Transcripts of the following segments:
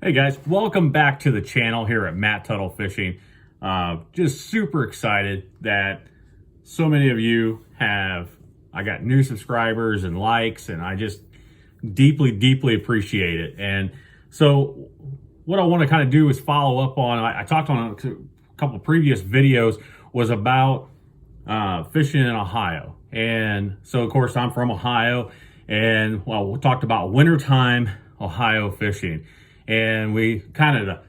Hey guys, welcome back to the channel here at Matt Tuttle Fishing. Just super excited that so many of you I got new subscribers and likes, and I just deeply appreciate it. And so what I want to kind of do is follow up on, I talked on a couple of previous videos, was about fishing in Ohio. And so of course I'm from Ohio, and well, we talked about wintertime Ohio fishing. And we kind of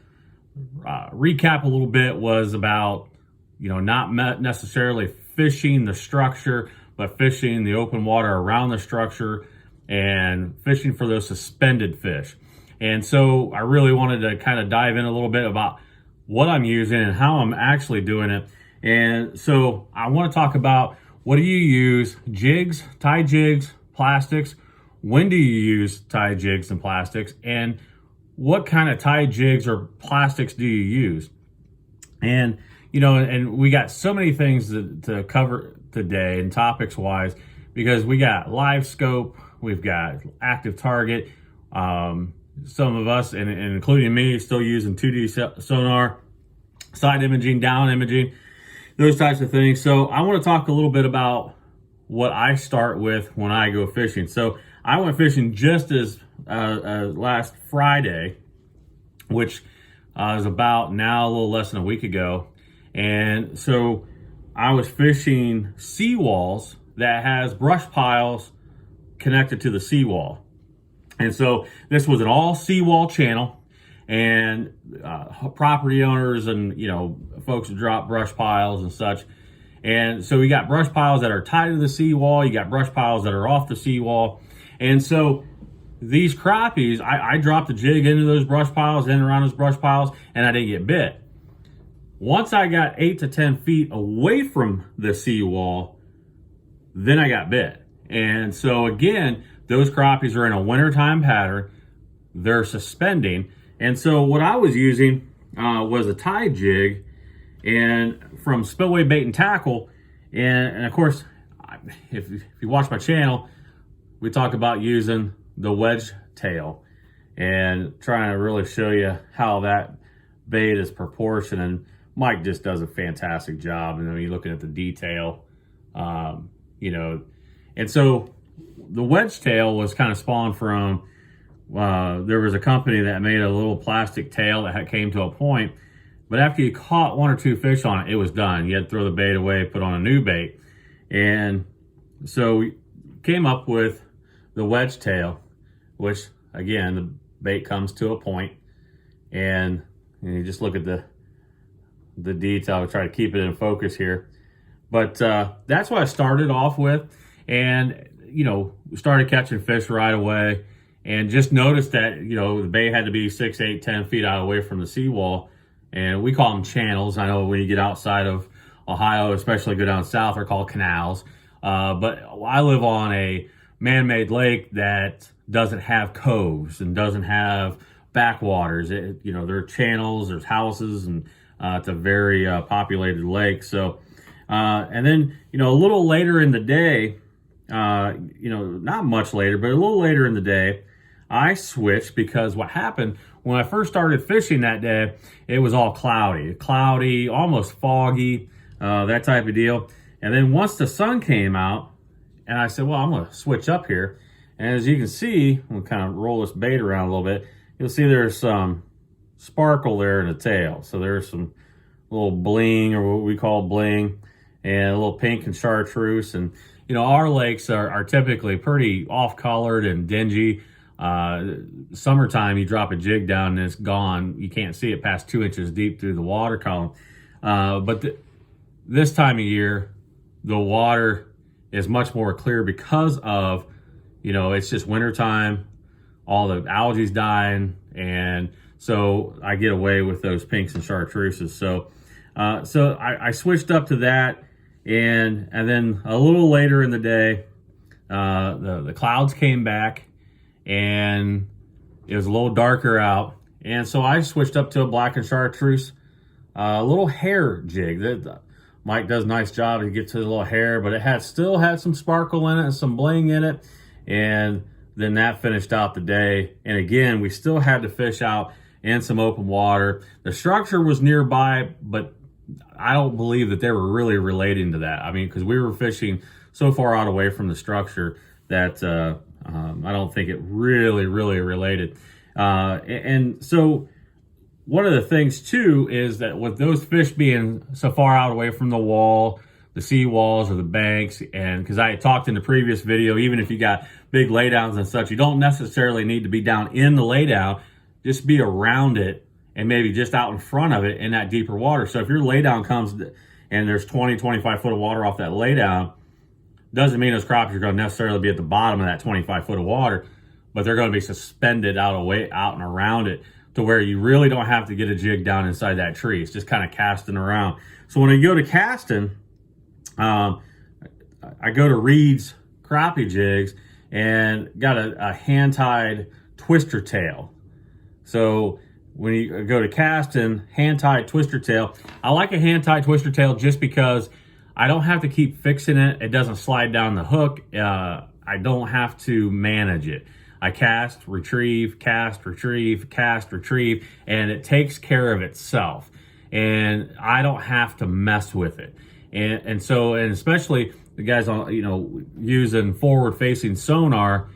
recap a little bit was about, not necessarily fishing the structure, but fishing the open water around the structure and fishing for those suspended fish. And so I really wanted to kind of dive in a little bit about what I'm using and how I'm actually doing it. And so I want to talk about, what do you use? Jigs, tie jigs, plastics. When do you use tie jigs and plastics? And what kind of tie jigs or plastics do you use? And, and we got so many things to cover today and topics wise, because we got live scope, we've got active target. Some of us, and including me, still using 2D sonar, side imaging, down imaging, those types of things. So I want to talk a little bit about what I start with when I go fishing. So I went fishing just as last Friday, which is about now a little less than a week ago. And so I was fishing seawalls that has brush piles connected to the seawall. And so this was an all seawall channel, and property owners and, folks that drop brush piles and such. And so we got brush piles that are tied to the seawall. You got brush piles that are off the seawall. And so these crappies, I dropped the jig into those brush piles, in and around those brush piles, and I didn't get bit. Once I got 8 to 10 feet away from the seawall, then I got bit. And so again, those crappies are in a wintertime pattern. They're suspending. And so what I was using was a tie jig, and from Spillway Bait and Tackle. And of course, if you watch my channel, we talk about using the wedge tail and trying to really show you how that bait is proportioned. And Mike just does a fantastic job. And then you're looking at the detail, and so the wedge tail was kind of spawned from, there was a company that made a little plastic tail that came to a point, but after you caught 1 or 2 fish on it, it was done. You had to throw the bait away, put on a new bait. And so we came up with the wedge tail, which again, the bait comes to a point, and you just look at the detail. I'll try to keep it in focus here. But that's what I started off with, and started catching fish right away, and just noticed that the bait had to be 6, 8, 10 feet out away from the seawall. And we call them channels. I know when you get outside of Ohio, especially go down south, they're called canals. But I live on a man-made lake that doesn't have coves and doesn't have backwaters. There are channels, there's houses, and it's a very populated lake. So, and then, a little later in the day, not much later, but a little later in the day, I switched, because what happened when I first started fishing that day, it was all cloudy, almost foggy, that type of deal. And then once the sun came out, and I said, well, I'm going to switch up here. And as you can see, we'll kind of roll this bait around a little bit. You'll see there's some sparkle there in the tail. So there's some little bling, or what we call bling, and a little pink and chartreuse. And, our lakes are typically pretty off-colored and dingy. Summertime, you drop a jig down and it's gone. You can't see it past 2 inches deep through the water column. But this time of year, the water is much more clear because of, it's just wintertime, all the algae's dying, and so I get away with those pinks and chartreuses. So I switched up to that, and then a little later in the day, the clouds came back, and it was a little darker out, and so I switched up to a black and chartreuse, a little hair jig. Mike does a nice job to get to the little hair, but it still had some sparkle in it and some bling in it. And then that finished out the day. And again, we still had to fish out in some open water. The structure was nearby, but I don't believe that they were really relating to that. I mean, because we were fishing so far out away from the structure that I don't think it really related. And so one of the things too is that with those fish being so far out away from the wall, the sea walls or the banks, and because I talked in the previous video, even if you got big laydowns and such, you don't necessarily need to be down in the laydown, just be around it and maybe just out in front of it in that deeper water. So if your laydown comes and there's 25 foot of water off that laydown, doesn't mean those crappies are going to necessarily be at the bottom of that 25 foot of water, but they're going to be suspended out and around it to where you really don't have to get a jig down inside that tree. It's just kind of casting around. So when I go to casting, I go to Reed's crappie jigs and got a hand-tied twister tail. So when you go to casting, hand-tied twister tail, I like a hand-tied twister tail just because I don't have to keep fixing it. It doesn't slide down the hook. I don't have to manage it. I cast, retrieve, cast, retrieve, cast, retrieve, and it takes care of itself. And I don't have to mess with it. And so especially the guys on, using forward-facing sonar,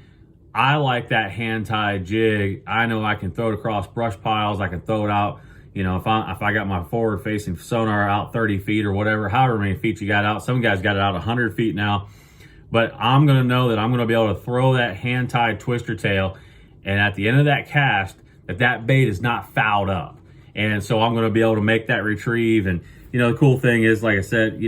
I like that hand-tied jig. I know I can throw it across brush piles. I can throw it out. If I got my forward-facing sonar out 30 feet or whatever, however many feet you got out. Some guys got it out 100 feet now. But I'm going to know that I'm going to be able to throw that hand-tied twister tail, and at the end of that cast, that bait is not fouled up. And so I'm going to be able to make that retrieve. And, the cool thing is, like I said,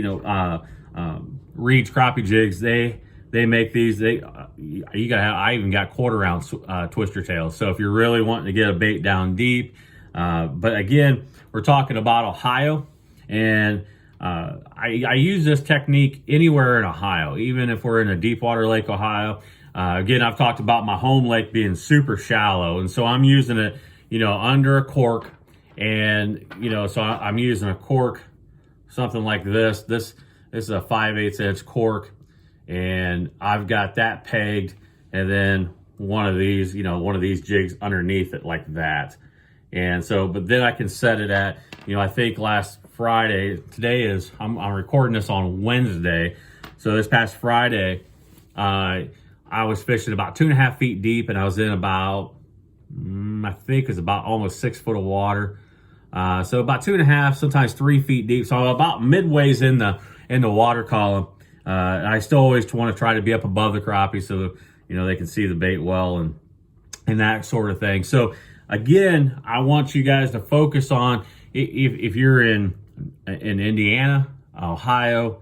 Reed's crappie jigs, they make these. I even got quarter ounce twister tails. So if you're really wanting to get a bait down deep, but again, we're talking about Ohio, and I use this technique anywhere in Ohio, even if we're in a deep water lake, Ohio. Again, I've talked about my home lake being super shallow, and so I'm using it, under a cork, and so I'm using a cork, something like this. This is a 5/8 inch cork, and I've got that pegged, and then one of these jigs underneath it like that. And so, but then I can set it at, I think last Friday, I'm recording this on Wednesday. So this past Friday, I was fishing about 2.5 feet deep, and I was in about, I think it's about almost 6 foot of water. So about 2.5, sometimes 3 feet deep. So I'm about midways in the water column. And I still always want to try to be up above the crappie so they can see the bait well and that sort of thing. So again, I want you guys to focus on if you're in Indiana, Ohio,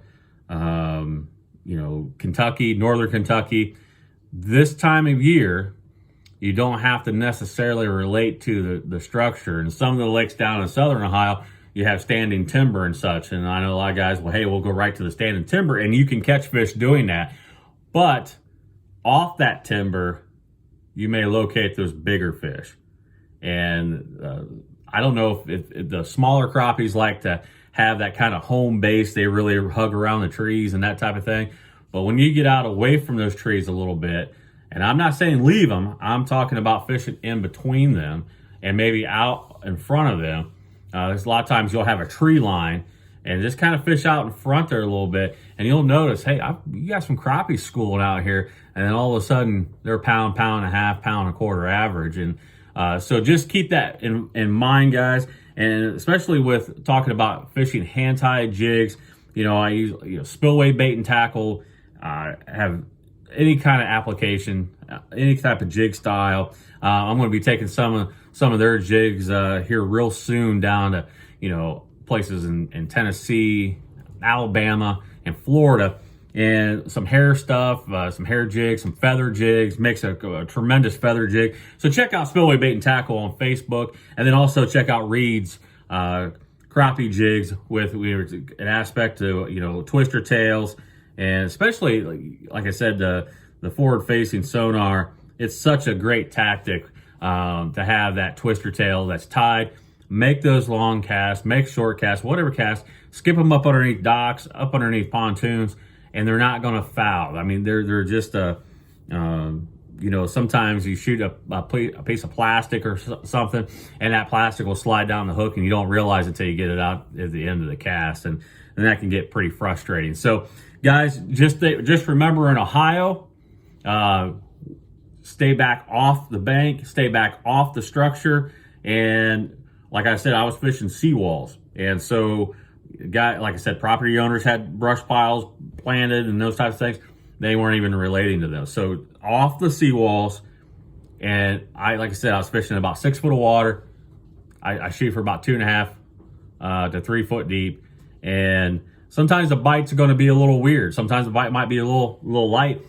Kentucky, northern Kentucky, this time of year, you don't have to necessarily relate to the structure. And some of the lakes down in southern Ohio, you have standing timber and such. And I know a lot of guys, well, hey, we'll go right to the standing timber, and you can catch fish doing that. But off that timber, you may locate those bigger fish. And I don't know if the smaller crappies like to have that kind of home base. They really hug around the trees and that type of thing. But when you get out away from those trees a little bit, and I'm not saying leave them, I'm talking about fishing in between them and maybe out in front of them. There's a lot of times you'll have a tree line and just kind of fish out in front there a little bit, and you'll notice, hey, you got some crappies schooling out here, and then all of a sudden they're pound and a half, pound and a quarter average. And so just keep that in mind, guys. And especially with talking about fishing hand-tied jigs, I use spillway bait and tackle, have any kind of application, any type of jig style. I'm going to be taking some of their jigs here real soon down to places in Tennessee, Alabama, and Florida, and some hair stuff, some hair jigs, some feather jigs. Makes a tremendous feather jig. So check out Spillway Bait and Tackle on Facebook, and then also check out Reed's crappie jigs with an aspect to twister tails, and especially like I said, the forward-facing sonar. It's such a great tactic to have that twister tail that's tied. Make those long casts, make short casts, whatever cast. Skip them up underneath docks, up underneath pontoons, and they're not going to foul. I mean, they're just You know, sometimes you shoot a piece of plastic or something, and that plastic will slide down the hook, and you don't realize it until you get it out at the end of the cast, and that can get pretty frustrating. So, guys, just remember, in Ohio, stay back off the bank, stay back off the structure, and like I said, I was fishing seawalls, and so, like I said, property owners had brush piles planted and those types of things. They weren't even relating to those. So off the seawalls, and like I said, I was fishing about 6 foot of water. I shoot for about 2.5 to 3 foot deep, and sometimes the bites are going to be a little weird. Sometimes the bite might be a little light,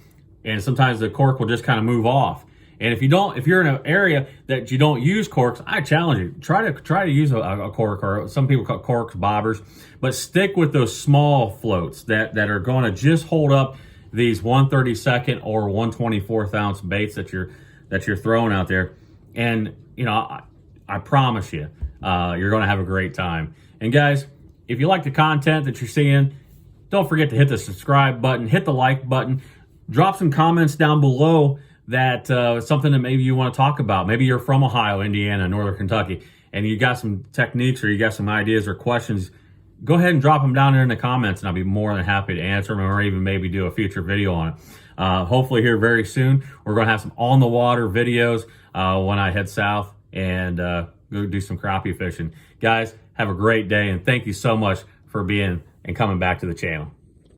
and sometimes the cork will just kind of move off. And if you're in an area that you don't use corks, I challenge you, try to use a cork, or some people call corks bobbers, but stick with those small floats that are going to just hold up these 1/32 or 1/24 ounce baits that you're throwing out there. And you know, I promise you, you're going to have a great time. And guys, if you like the content that you're seeing, don't forget to hit the subscribe button, hit the like button, drop some comments down below that something that maybe you want to talk about. Maybe you're from Ohio, Indiana, Northern Kentucky, and you got some techniques, or you got some ideas or questions. Go ahead and drop them down there in the comments, and I'll be more than happy to answer them, or even maybe do a future video on it. Hopefully here very soon, we're going to have some on the water videos when I head south and go do some crappie fishing. Guys, have a great day, and thank you so much for being and coming back to the channel.